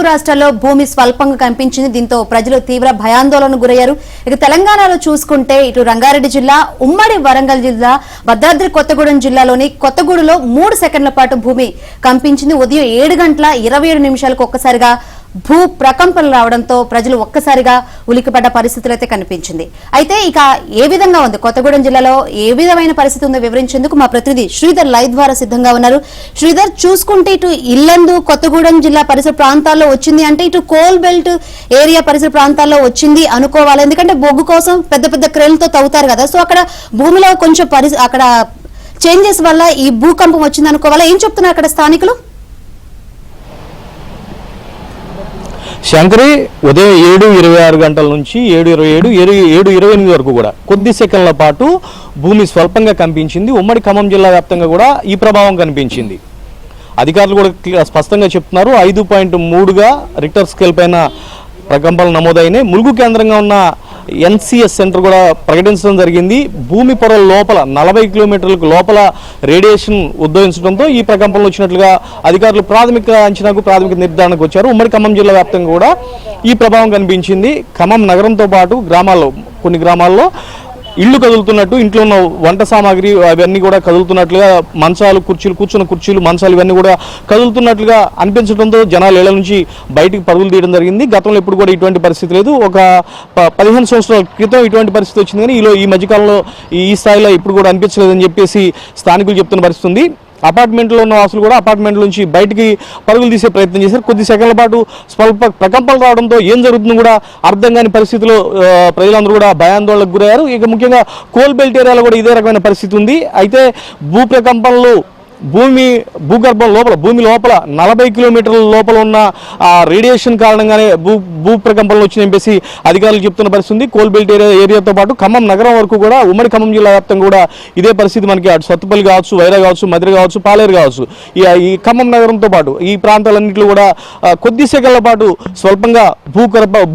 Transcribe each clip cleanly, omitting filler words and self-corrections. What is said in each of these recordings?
తెలుగు రాష్ట్రాల్లో భూమి స్వల్పంగా కనిపించింది. దీంతో ప్రజలు తీవ్ర భయాందోళనకు గురయ్యారు. ఇక తెలంగాణలో చూసుకుంటే ఇటు రంగారెడ్డి జిల్లా, ఉమ్మడి వరంగల్ జిల్లా, భద్రాద్రి కొత్తగూడెం జిల్లాలోని కొత్తగూడలో 3 సెకండ్ల పాటు భూమి కంపించింది. ఉదయం 7:27 ఒక్కసారిగా భూ ప్రకంపనలు రావడంతో ప్రజలు ఒక్కసారిగా ఉలికిపడ్డ పరిస్థితులు అయితే కనిపించింది. అయితే ఇక ఏ విధంగా ఉంది కొత్తగూడెం జిల్లాలో, ఏ విధమైన పరిస్థితి ఉందో వివరించేందుకు మా ప్రతినిధి శ్రీధర్ లైవ్ ద్వారా సిద్ధంగా ఉన్నారు. శ్రీధర్, చూసుకుంటే ఇటు ఇల్లందు కొత్తగూడెం జిల్లా పరిసర ప్రాంతాల్లో వచ్చింది అంటే ఇటు కోల్ బెల్ట్ ఏరియా పరిసర ప్రాంతాల్లో వచ్చింది అనుకోవాలి. ఎందుకంటే బొగ్గు కోసం పెద్ద పెద్ద క్రేన్లతో తవ్వుతారు కదా, సో అక్కడ భూమిలో కొంచెం అక్కడ చేంజెస్ వల్ల ఈ భూకంపం వచ్చింది అనుకోవాలా? ఏం చెప్తున్నారు అక్కడ స్థానికులు? శంకరి, ఉదయం 7:26 నుంచి 7:28 వరకు కూడా కొద్ది సెకండ్ల పాటు భూమి స్వల్పంగా కంపించింది. ఉమ్మడి ఖమ్మం జిల్లా వ్యాప్తంగా కూడా ఈ ప్రభావం కనిపించింది. అధికారులు కూడా స్పష్టంగా చెప్తున్నారు, 5.3గా రిక్టర్ స్కేల్ పైన ప్రకంపనలు నమోదైనాయి. ములుగు కేంద్రంగా ఉన్న ఎన్సిఎస్ సెంటర్ కూడా ప్రకటించడం జరిగింది. భూమి పొరల లోపల 40 కిలోమీటర్లకు లోపల రేడియేషన్ ఉద్భవించడంతో ఈ ప్రకంపనలు వచ్చినట్లుగా అధికారులు ప్రాథమిక నిర్ధారణకు వచ్చారు. ఉమ్మడి ఖమ్మం జిల్లా వ్యాప్తంగా కూడా ఈ ప్రభావం కనిపించింది. ఖమ్మం నగరంతో పాటు కొన్ని గ్రామాల్లో ఇల్లు కదులుతున్నట్టు, ఇంట్లో ఉన్న వంట సామాగ్రి అవన్నీ కూడా కదులుతున్నట్లుగా, కూర్చున్న కుర్చీలు మంచాలు ఇవన్నీ కూడా కదులుతున్నట్లుగా అనిపించడంతో జనాలు ఇళ్ల నుంచి బయటికి పరుగులు తీయడం జరిగింది. గతంలో ఎప్పుడు కూడా ఇటువంటి పరిస్థితి లేదు. ఒక 15 సంవత్సరాల క్రితం ఇటువంటి పరిస్థితి వచ్చింది, కానీ ఈ మధ్యకాలంలో ఈ స్థాయిలో ఇప్పుడు కూడా అనిపించలేదని చెప్పేసి స్థానికులు చెప్తున్న పరిస్థితి ఉంది. అపార్ట్మెంట్లో ఉన్న వాసులు కూడా అపార్ట్మెంట్ల నుంచి బయటికి పరుగులు తీసే ప్రయత్నం చేశారు. కొద్ది సెకండ్ల పాటు స్వల్ప ప్రకంపనలు రావడంతో ఏం జరుగుతుందో కూడా అర్థం కాని పరిస్థితిలో ప్రజలందరూ కూడా భయాందోళనకు గురయ్యారు. ఇక ముఖ్యంగా కోల్ బెల్ట్ ఏరియాలో కూడా ఇదే రకమైన పరిస్థితి ఉంది. అయితే భూ ప్రకంపనలు భూమి లోపల 40 కిలోమీటర్ల లోపల ఉన్న రేడియేషన్ కారణంగానే భూ ప్రకంపనలు వచ్చినాయని చెప్పేసి అధికారులు చెప్తున్న పరిస్థితి ఉంది. కోల్ బెల్ట్ ఏరియాతో పాటు ఖమ్మం నగరం వరకు కూడా, ఉమ్మడి ఖమ్మం జిల్లా వ్యాప్తంగా కూడా ఇదే పరిస్థితి మనకి అటు సత్తుపల్లి కావచ్చు, వైరా కావచ్చు, మదిర కావచ్చు, పాలేరు కావచ్చు, ఈ ఖమ్మం నగరంతో పాటు ఈ ప్రాంతాలన్నింటిలో కూడా కొద్ది సెకండ్ల పాటు స్వల్పంగా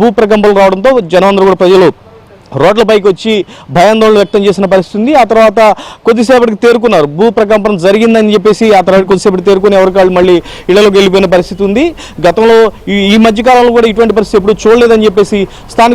భూ ప్రకంపనలు రావడంతో జనాలందరూ కూడా ప్రజలు రోడ్లపైకి వచ్చి భయాందోళన వ్యక్తం చేసిన పరిస్థితి ఉంది. ఆ తర్వాత కొద్దిసేపటికి తేరుకున్నారు. భూ ప్రకంపన జరిగిందని చెప్పేసి ఆ తర్వాత కొద్దిసేపటి తేరుకుని ఎవరికాళ్ళు మళ్ళీ ఇళ్లలోకి వెళ్ళిపోయిన పరిస్థితి ఉంది. గతంలో ఈ మధ్యకాలంలో కూడా ఇటువంటి పరిస్థితి ఎప్పుడు చూడలేదని చెప్పేసి స్థానిక